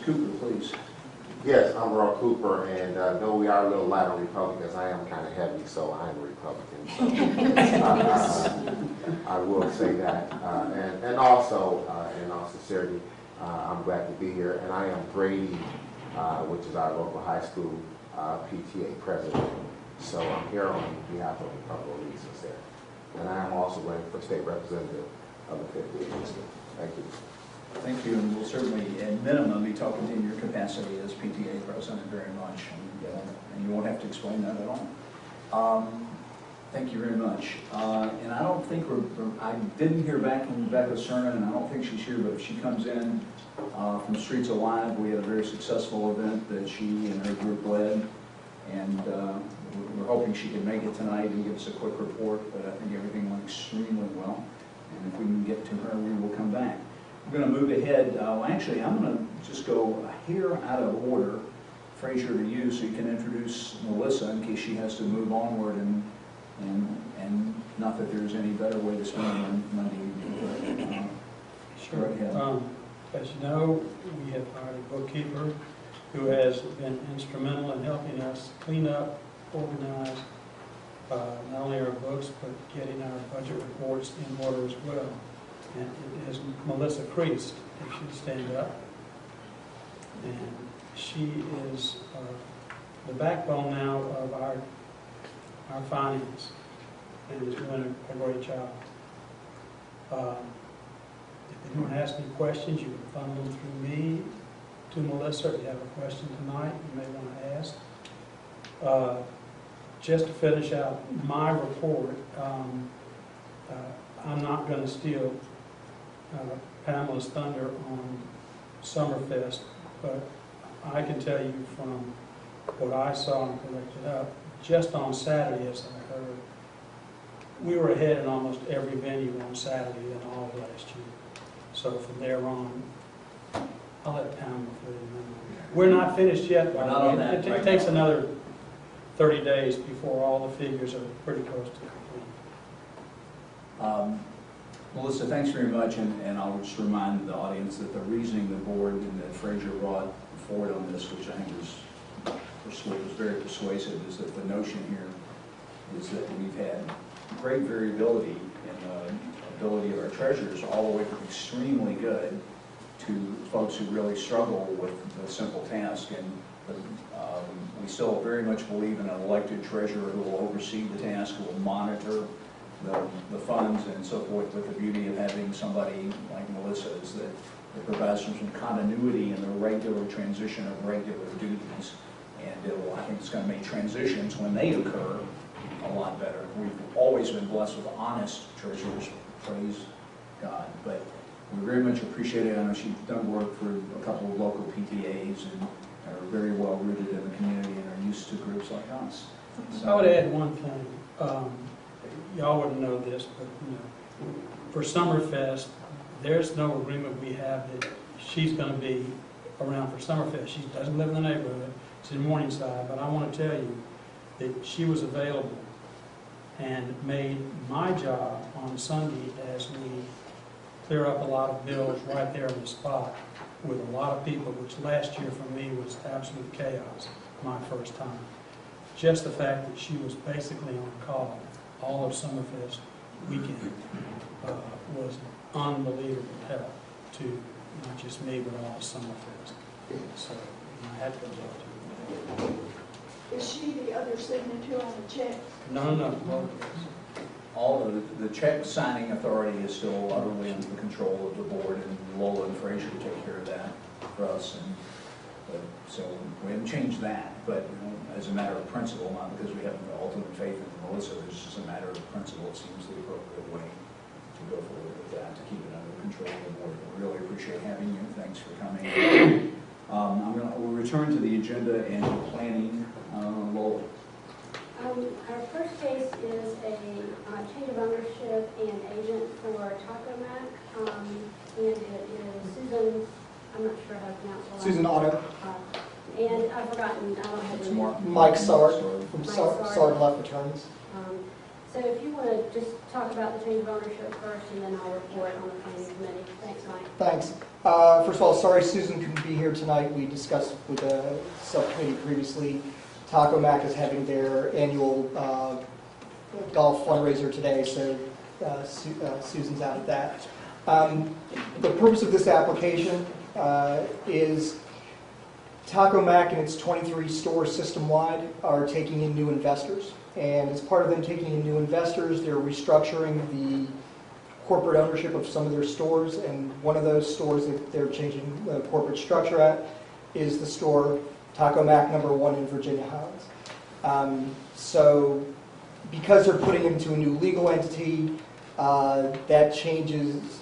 Cooper, please. Yes, I'm Earl Cooper, and though we are a little light on Republicans, I am kind of heavy, so I am a Republican. So, I will say that. And also, in all sincerity, I'm glad to be here. And I am Brady, which is our local high school PTA president. So I'm here on behalf of a couple of reasons there. And I am also running for state representative of the 58th district. Thank you. Thank you, and we'll certainly, at minimum, be talking to you in your capacity as PTA president very much, and you won't have to explain that at all. Thank you very much. And I don't think I didn't hear back from Rebecca Cerna, and I don't think she's here, but if she comes in from Streets Alive, we had a very successful event that she and her group led, and we're hoping she can make it tonight and give us a quick report, but I think everything went extremely well, and if we can get to her, we will come back. We're going to move ahead. Actually, I'm going to just go here out of order, Frazier, to you, so you can introduce Melissa in case she has to move onward, and not that there's any better way to spend Monday evening. Sure. As you know, we have hired a bookkeeper who has been instrumental in helping us clean up, organize not only our books, but getting our budget reports in order as well. And it is Melissa Creast, if she'd stand up. And she is the backbone now of our finance, and is doing a great job. If anyone has any questions, you can funnel them through me to Melissa. If you have a question tonight you may want to ask. Just to finish out my report, I'm not going to steal Pamela's thunder on Summerfest, but I can tell you from what I saw and collected up, just on Saturday, as I heard, we were ahead in almost every venue on Saturday than all of last year. So from there on, I'll let Pamela fill you in. We're not finished yet. We're not on that. It takes another 30 days before all the figures are pretty close to complete. Melissa, thanks very much, and I'll just remind the audience that the reasoning the board and that Frazier brought forward on this, which I think was very persuasive, is that the notion here is that we've had great variability in the ability of our treasurers, all the way from extremely good to folks who really struggle with the simple task. And we still very much believe in an elected treasurer who will oversee the task, who will monitor the funds and so forth, but the beauty of having somebody like Melissa is that it provides some continuity in the regular transition of regular duties, and I think it's going to make transitions when they occur a lot better. We've always been blessed with honest treasurers, praise God, but we very much appreciate it. I know she's done work for a couple of local PTAs and are very well rooted in the community and are used to groups like us. So I would add one thing. Y'all wouldn't know this, but for Summerfest, there's no agreement we have that she's going to be around for Summerfest. She doesn't live in the neighborhood. She's in Morningside, but I want to tell you that she was available and made my job on Sunday, as we clear up a lot of bills right there on the spot with a lot of people, which last year for me was absolute chaos, my first time. Just the fact that she was basically on call all of Summerfest weekend was an unbelievable help to not just me, but all of Summerfest. So I had to go talk to her. Is she the other signature on the check? No. All of the check signing authority is still utterly under the control of the board, and Lola and Frazier take care of that for us. So we haven't changed that, but as a matter of principle, not because we have ultimate faith in Melissa, it's just a matter of principle. It seems the appropriate way to go forward with that, to keep it under control of the board. We really appreciate having you. Thanks for coming. We'll return to the agenda and planning. Lola. Our first case is a change of ownership and agent for Taco Mac, and it is Susan. I'm not sure how to pronounce it. Susan Otto. And I've forgotten. I don't have It's more Mike Sard from Mike Sard Left Returns. So if you want to just talk about the change of ownership first, and then I'll report on the planning committee. Thanks, Mike. Thanks. First of all, sorry Susan couldn't be here tonight. We discussed with the subcommittee previously. Taco Mac is having their annual golf fundraiser today, so Susan's out of that. The purpose of this application is Taco Mac and its 23 stores system-wide are taking in new investors. And as part of them taking in new investors, they're restructuring the corporate ownership of some of their stores. And one of those stores that they're changing the corporate structure at is the store Taco Mac #1 in Virginia-Highland. So because they're putting it into a new legal entity, that changes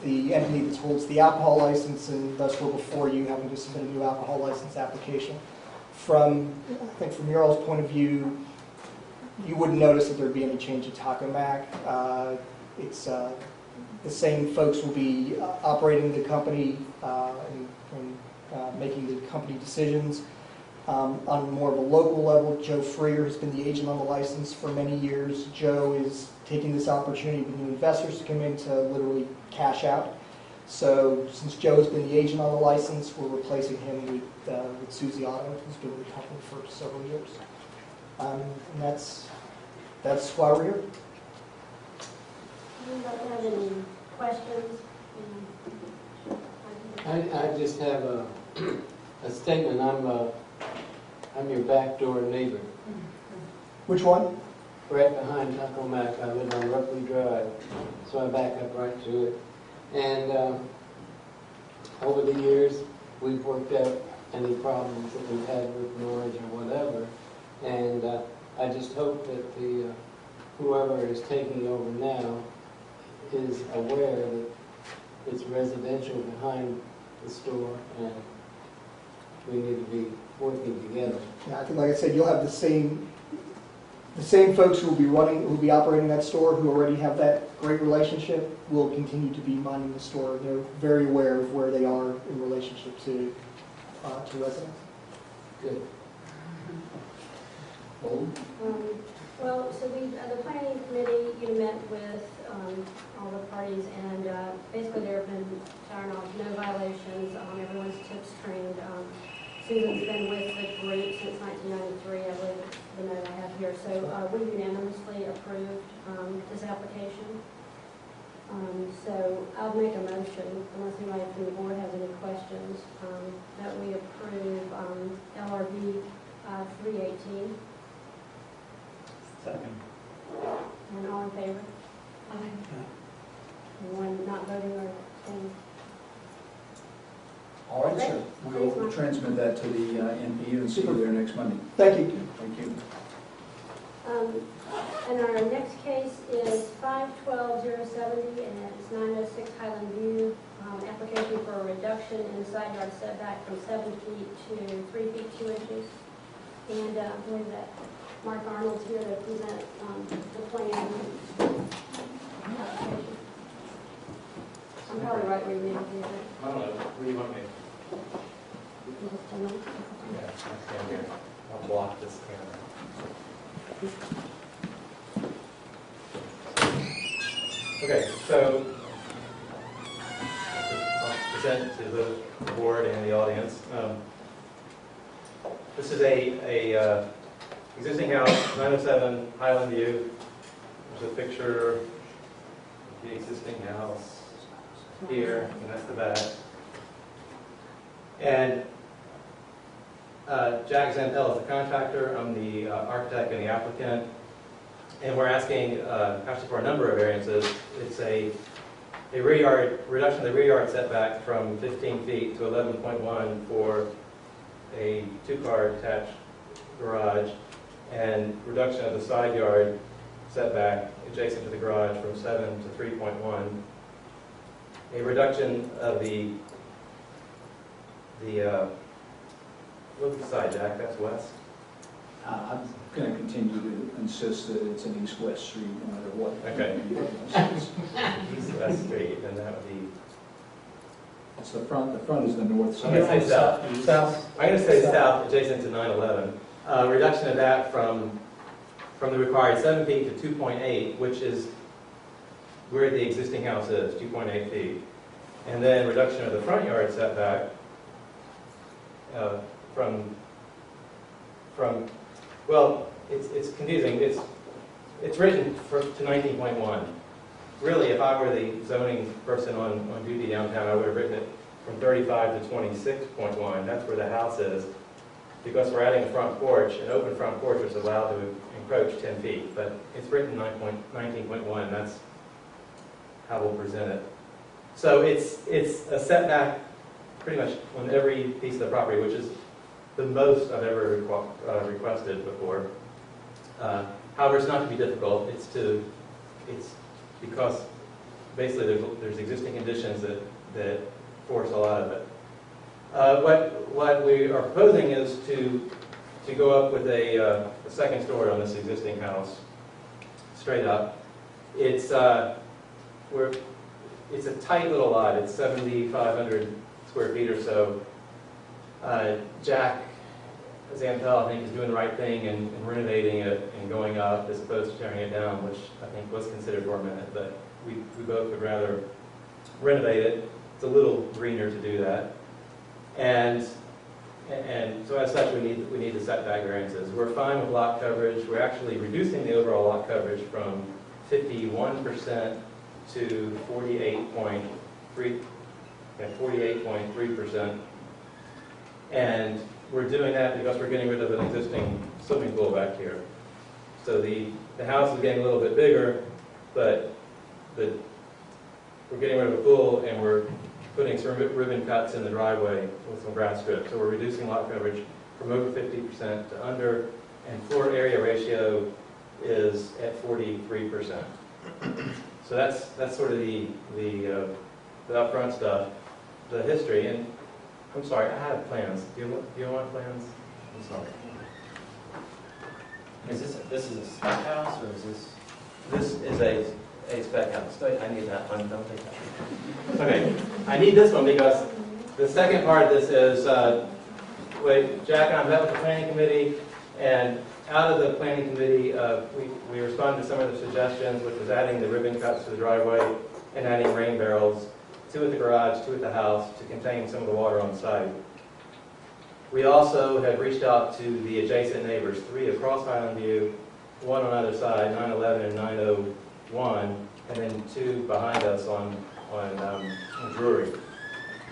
the entity that holds the alcohol license, and thus we're before you having to submit a new alcohol license application. I think from your all's point of view, you wouldn't notice that there'd be any change to Taco Mac. It's the same folks will be operating the company and making the company decisions. On more of a local level, Joe Freer has been the agent on the license for many years. Joe is taking this opportunity with new investors to come in to literally cash out. So since Joe's been the agent on the license, we're replacing him with Susie Otto, who's been with the company for several years. And that's why we're here. Anybody have any questions? I just have a statement. I'm your backdoor neighbor. Which one? Right behind Taco Mac. I live on Ruckley Drive, so I back up right to it. And over the years, we've worked out any problems that we've had with noise or whatever. And I just hope that whoever is taking over now is aware that it's residential behind the store, and we need to be working together. Yeah, I think, like I said, you'll have the same folks who will be operating that store, who already have that great relationship, will continue to be minding the store. They're very aware of where they are in relationship to residents. Good. Well, so the planning committee, met with all the parties, and basically there have been, to our knowledge, no violations. Everyone's tips trained. Susan's been with the group since 1993, I believe the note I have here. So we unanimously approved this application. So I'll make a motion, unless anybody from the board has any questions, that we approve LRV 318. Second. And all in favor? Anyone not voting or abstaining? All right, sir. We'll transmit that to the NPU and see you there next Monday. Thank you. Thank you. And our next case is 512-070, and it's 906 Highland View. Application for a reduction in side yard setback from 7 feet to 3 feet 2 inches. And I believe that Mark Arnold's here to present the plan. I'm probably right where you need to be. I don't know, where do you want me? Yeah, I'll stand here. I'll block this camera. Okay, so I'll present to the board and the audience. This is a existing house, 907 Highland View. There's a picture of the existing house here, and that's the back. And Jack Zantel is the contractor. I'm the architect and the applicant. And we're asking actually for a number of variances. It's a rear yard reduction of the rear yard setback from 15 feet to 11.1 for a two-car attached garage, and reduction of the side yard setback adjacent to the garage from 7 to 3.1. A reduction of the look side, Jack, that's west. I'm going to continue to insist that it's an east-west street no matter what. Okay. East-west street, and that would be... It's the front is the north I'm side. going to say south. I'm going to say south, adjacent to 911. Reduction of that from from the required 7 feet to 2.8, which is where the existing house is, 2.8 feet. And then reduction of the front yard setback well, it's confusing. It's written to 19.1. Really, if I were the zoning person on duty downtown, I would have written it from 35 to 26.1. That's where the house is. Because we're adding a front porch, an open front porch is allowed to encroach 10 feet. But it's written 19.1. That's how we'll present it. So it's a setback pretty much on every piece of the property, which is the most I've ever requested before. However, it's not to be difficult. It's because basically there's existing conditions that force a lot of it. What we are proposing is to go up with a second story on this existing house, straight up. It's a tight little lot. It's 7,500 square feet or so. Jack Zantel, I think, is doing the right thing and renovating it and going up as opposed to tearing it down, which I think was considered for a minute, but we both would rather renovate it. It's a little greener to do that. And so as such, we need the setback variances. We're fine with lot coverage. We're actually reducing the overall lot coverage from 51% to 48.3%. And we're doing that because we're getting rid of an existing swimming pool back here. So the house is getting a little bit bigger, but we're getting rid of a pool and we're putting some ribbon cuts in the driveway with some grass strips. So we're reducing lot coverage from over 50% to under, and floor area ratio is at 43%. So that's sort of the upfront stuff, the history. And I'm sorry, I have plans. Do you want plans? I'm sorry. This is a spec house, or is this? This is a spec house. I need that one. Don't take that. Okay, I need this one because the second part of this is Jack and I met with the planning committee, and out of the planning committee, we responded to some of the suggestions, which was adding the ribbon cuts to the driveway and adding rain barrels, 2 at the garage, 2 at the house, to contain some of the water on site. We also have reached out to the adjacent neighbors, 3 across Highland View, 1 on either side, 911 and 901, and then 2 behind us on Drury.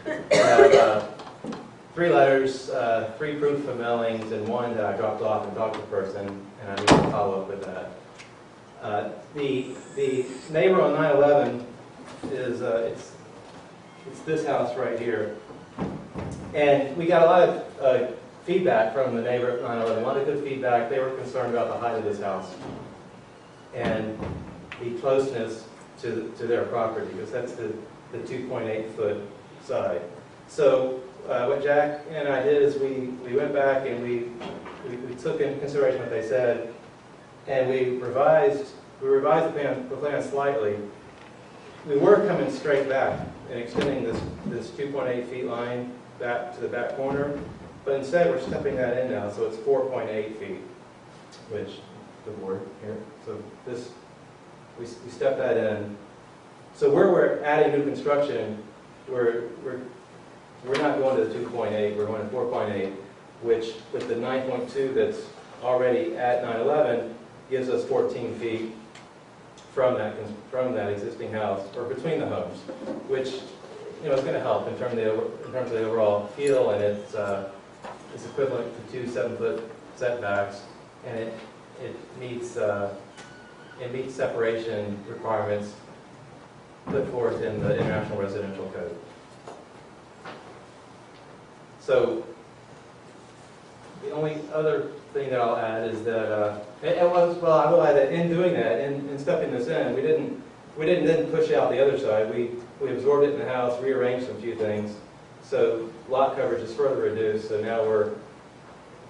We have 3 letters, 3 proof of mailings, and 1 that I dropped off and talked to the person, and I need to follow up with that. The neighbor on 911 is it's this house right here. And we got a lot of feedback from the neighbor at 911, a lot of good feedback. They were concerned about the height of this house and the closeness to their property, because that's the 2.8 foot side. So what Jack and I did is we went back and we took into consideration what they said, and we revised the plan slightly. We were coming straight back and extending this 2.8 feet line back to the back corner, but instead we're stepping that in now, so it's 4.8 feet, which the board here. So this, we step that in. So where we're adding new construction, we're not going to the 2.8, we're going to 4.8, which with the 9.2 that's already at 911 gives us 14 feet from that existing house, or between the homes, which is going to help in terms of the overall feel, and it's equivalent to 2 7-foot setbacks, and it meets separation requirements put forth in the International Residential Code. So the only other thing that I'll add is that I will add that in doing that, in stepping this in, we didn't then push out the other side. We absorbed it in the house, rearranged some few things, so lot coverage is further reduced. So now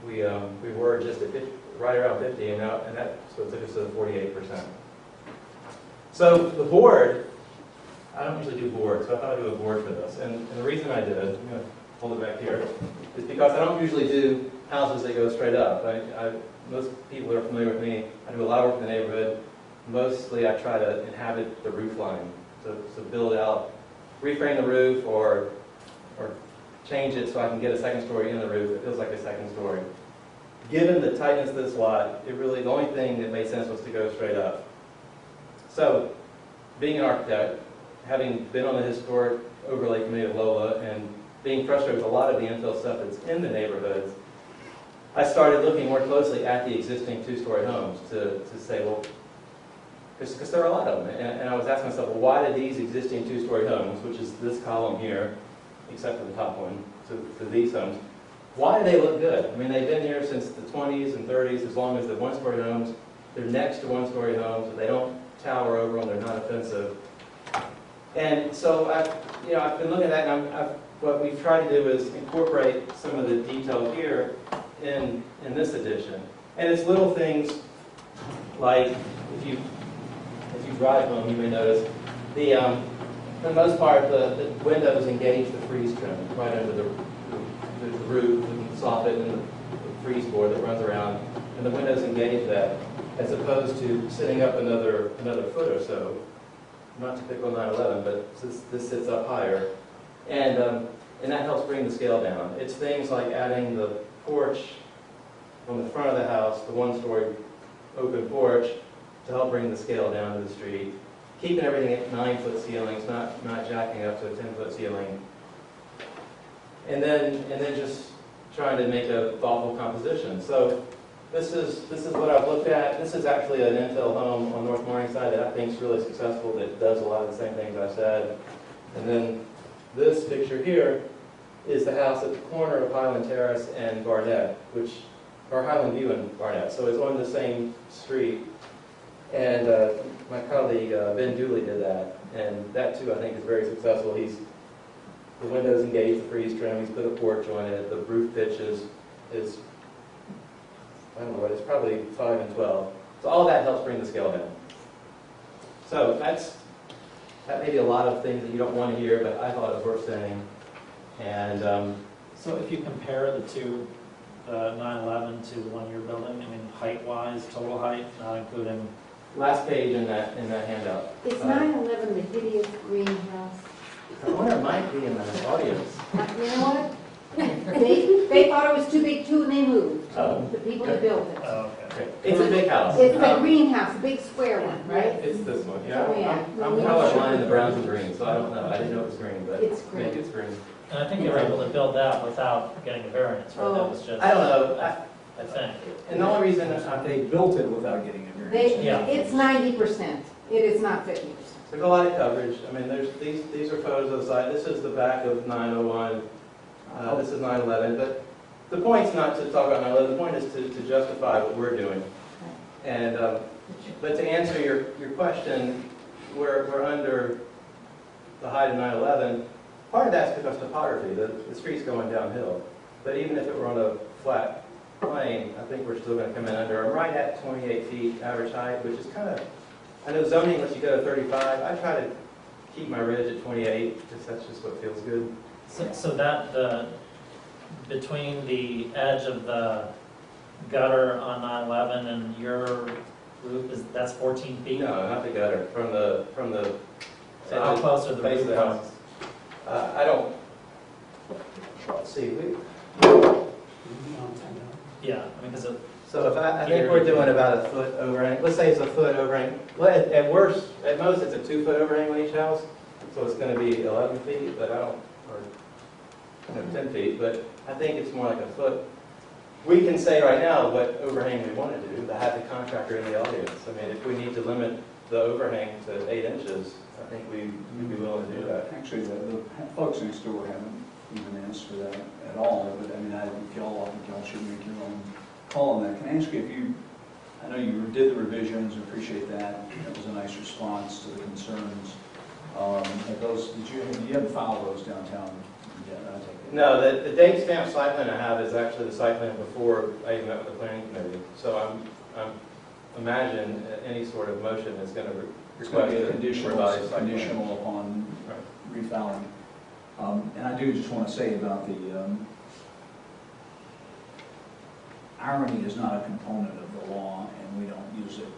we were just at 50, right around 50, and so it took us to the 48%. So the board, I don't usually do boards, so I thought I'd do a board for this, and the reason I did, I'm going to hold it back here, is because I don't usually do houses that go straight up. Most people who are familiar with me, I do a lot of work in the neighborhood. Mostly I try to inhabit the roof line, to build out, reframe the roof or change it so I can get a second story in the roof. It feels like a second story. Given the tightness of this lot, the only thing that made sense was to go straight up. So, being an architect, having been on the historic overlay committee of Lola, and being frustrated with a lot of the infill stuff that's in the neighborhoods, I started looking more closely at the existing two-story homes to say, well, because there are a lot of them, and I was asking myself, well, why do these existing two-story homes, which is this column here, except for the top one, to these homes, why do they look good? I mean, they've been here since the 20s and 30s, as long as they're one-story homes. They're next to one-story homes, they don't tower over them, they're not offensive. And so I've been looking at that, and what we've tried to do is incorporate some of the detail here in this edition. And it's little things like, if you drive home, you may notice, for the most part, the windows engage the freeze trim right under the roof and soffit and the freeze board that runs around, and the windows engage that, as opposed to sitting up another foot or so. Not to pick on 9/11, but this sits up higher, and that helps bring the scale down. It's things like adding the porch on the front of the house, the one-story open porch, to help bring the scale down to the street. Keeping everything at 9-foot ceilings, not jacking up to a 10-foot ceiling. And then just trying to make a thoughtful composition. So this is what I've looked at. This is actually an infill home on North Morningside that I think is really successful, that does a lot of the same things I said. And then this picture here is the house at the corner of Highland Terrace and Barnett, or Highland View and Barnett. So it's on the same street. And my colleague Ben Dooley did that, and that too I think is very successful. The windows engage the freeze trim, he's put a porch on it, the roof pitch is I don't know what, it's probably 5 and 12. So all of that helps bring the scale down. So that may be a lot of things that you don't want to hear, but I thought it was worth saying. And So if you compare the two, the 9/11 to the one you're building, I mean, height-wise, total height, not including... last page in that handout. Is 9/11 the hideous greenhouse? I wonder it might be in the audience. You know what? They thought it was too big too, and they moved. Oh. The people that built it. Oh, okay. Okay. It's a big house. It's the greenhouse, the big square one, right? It's this one, yeah. Oh, yeah. I'm colorblind in the browns and greens, so I don't know. I didn't know it was green, but It's green. maybe it's green. And I think they were able to build that without getting a variance, right? That was just... I don't know. I think. And the only reason They built it without getting a variance. Yeah. It's 90%. It is not 50%. there's a lot of coverage. I mean, these are photos of the site. This is the back of 901. This is 911. But the point's not to talk about 911. The point is to justify what we're doing. And but to answer your question, we're under the height of 911. Part of that's because topography. The street's going downhill. But even if it were on a flat plane, I think we're still going to come in under. I'm right at 28 feet average height, which is kind of, I know zoning lets you go to 35. I try to keep my ridge at 28 because that's just what feels good. So that, between the edge of the gutter on 9/11 and your roof, that's 14 feet? No, not the gutter. From the So how close are the face of roof the lines? house. I don't, let's see. Yeah, I mean, because So if I think we're doing about a foot overhang. Let's say it's a foot overhang. Well, at worst, at most, it's a 2-foot overhang on each house. So it's going to be 11 feet, but I don't, or 10 feet. But I think it's more like a foot. We can say right now what overhang we want to do. To have the contractor in the audience. I mean, if we need to limit the overhang to 8 inches, I think we'd be willing to do that. Actually, the folks next door haven't even asked for that at all, but I mean, I think y'all should make your own call on that. Can I ask you I know you did the revisions, appreciate that. That was a nice response to the concerns. You haven't filed those downtown yet, I take it? No, the date stamp site plan I have is actually the site plan before I even met with the planning committee. So I'm imagine any sort of motion is going to It's going to be conditional upon refiling. And I do just want to say about irony is not a component of the law, and we don't use it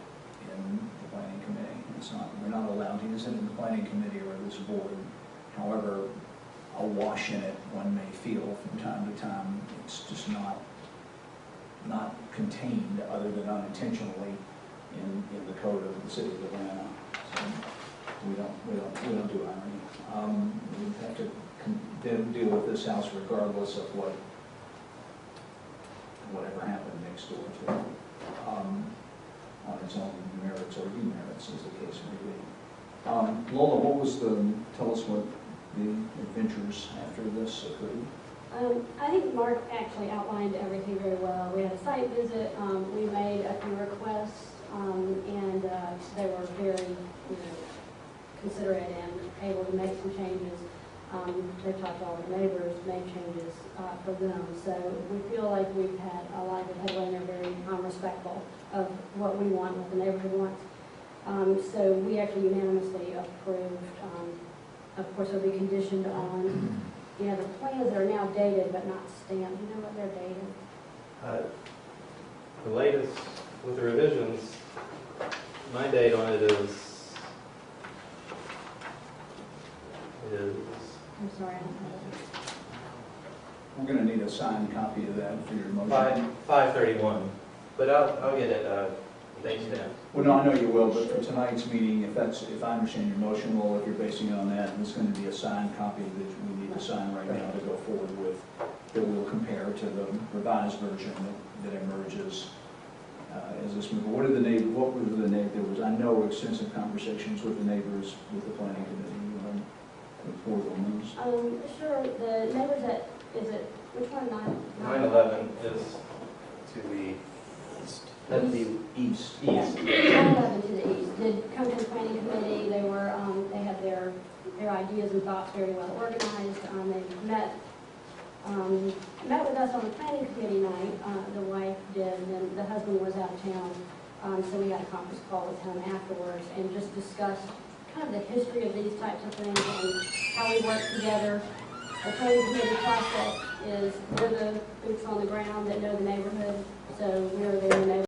in the planning committee. It's not, we're not allowed to use it in the planning committee or this board. However, awash in it, one may feel from time to time, it's just not contained other than unintentionally in the code of the city of Atlanta. So we don't do irony. We have to deal with this house regardless of whatever happened next door to it, on its own merits or demerits, as the case may be. Lola, tell us what the adventures after this occurred. I think Mark actually outlined everything very well. We had a site visit, we made a few requests, and they were very, considerate and able to make some changes. They talked to all the neighbors, made changes for them. So we feel like we've had a lot of good headway and they're very respectful of what we want, what the neighborhood wants. So we actually unanimously approved. Of course, it'll be conditioned on, the plans that are now dated but not stamped. Do you know what they're dated? The latest with the revisions, my date on it is I'm sorry, I don't have it. We're going to need a signed copy of that for your motion. 5/31, but I'll get it date stamped. Well, no, I know you will, but for tonight's meeting, if I understand your motion, well, if you're basing it on that, it's going to be a signed copy that we need to sign right now to go forward with, that we'll compare to the revised version that emerges as this move. What were the neighbors? I know extensive conversations with the neighbors with the planning committee. Report on those. Sure. The neighbors which one? 9/11 is to the At the east. Yes, 9/11 to the east. Did come to the planning committee. They were, they had their ideas and thoughts very well organized. They met with us on the planning committee night. The wife did, and then the husband was out of town. So we had a conference call with him afterwards and just discussed kind of the history of these types of things and how we work together. The planning committee process is we're the boots on the ground that know the neighborhood, so we're there in the neighborhood.